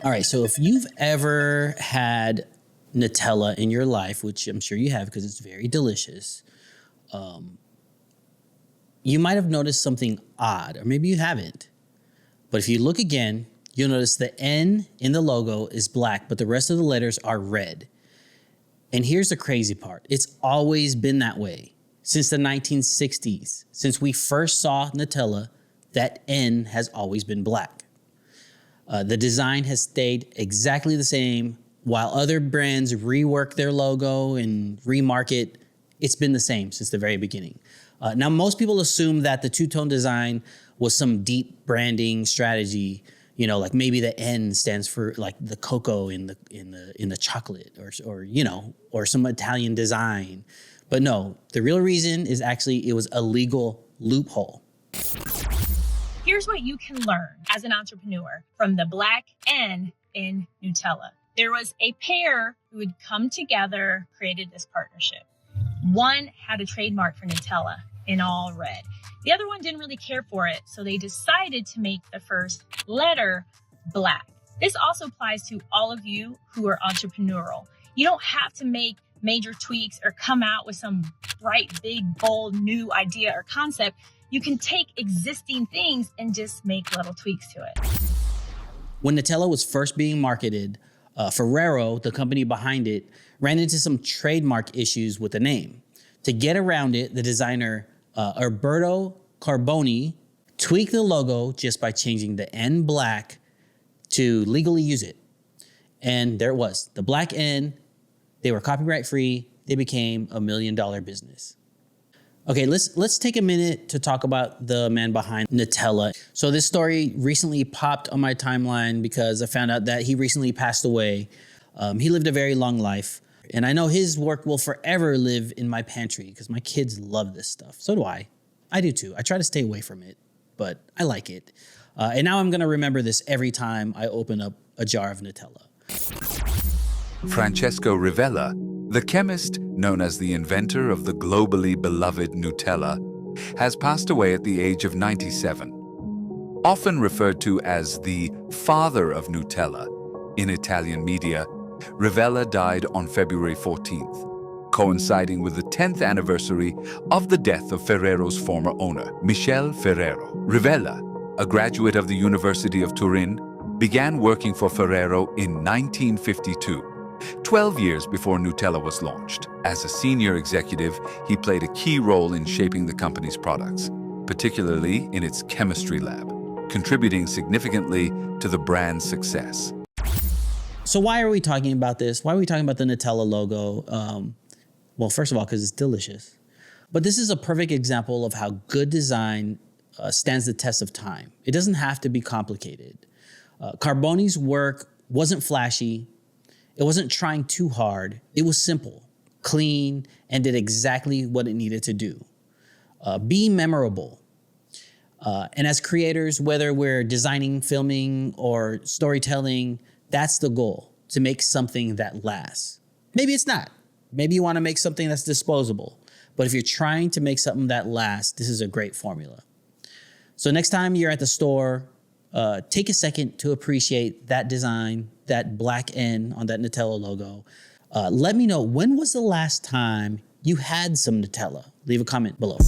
All right, so if you've ever had Nutella in your life, which I'm sure you have because it's very delicious, you might have noticed something odd, or maybe you haven't. But if you look again, you'll notice the N in the logo is black, but the rest of the letters are red. And here's the crazy part. It's always been that way since the 1960s. Since we first saw Nutella, that N has always been black. The design has stayed exactly the same. While other brands rework their logo and remarket, it's been the same since the very beginning. Now, most people assume that the two-tone design was some deep branding strategy. You know, like maybe the N stands for like the cocoa in the chocolate, or some Italian design. But no, the real reason is actually it was a legal loophole. Here's what you can learn as an entrepreneur from the black N in Nutella. There was a pair who had come together, created this partnership. One had a trademark for Nutella in all red. The other one didn't really care for it, so they decided to make the first letter black. This also applies to all of you who are entrepreneurial. You don't have to make major tweaks or come out with some bright, big, bold, new idea or concept. You can take existing things and just make little tweaks to it. When Nutella was first being marketed, Ferrero, the company behind it, ran into some trademark issues with the name. To get around it, the designer Alberto Carboni tweaked the logo just by changing the N black to legally use it. And there it was, the black N. They were copyright free. They became $1 million business. Okay, let's take a minute to talk about the man behind Nutella. So this story recently popped on my timeline because I found out that he recently passed away. He lived a very long life. And I know his work will forever live in my pantry because my kids love this stuff. So do I. I do too. I try to stay away from it, but I like it. And now I'm going to remember this every time I open up a jar of Nutella. Francesco Rivella, the chemist known as the inventor of the globally beloved Nutella, has passed away at the age of 97. Often referred to as the father of Nutella in Italian media, Rivella died on February 14th, coinciding with the 10th anniversary of the death of Ferrero's former owner, Michel Ferrero. Rivella, a graduate of the University of Turin, began working for Ferrero in 1952, 12 years before Nutella was launched. As a senior executive, he played a key role in shaping the company's products, particularly in its chemistry lab, contributing significantly to the brand's success. So why are we talking about this? Why are we talking about the Nutella logo? Well, first of all, because it's delicious. But this is a perfect example of how good design stands the test of time. It doesn't have to be complicated. Carboni's work wasn't flashy. It wasn't trying too hard. It was simple, clean, and did exactly what it needed to do. Be memorable. And as creators, whether we're designing, filming, or storytelling, that's the goal, to make something that lasts. Maybe it's not. Maybe you want to make something that's disposable. But if you're trying to make something that lasts, this is a great formula. So next time you're at the store, take a second to appreciate that design, that black N on that Nutella logo. Let me know, when was the last time you had some Nutella? Leave a comment below.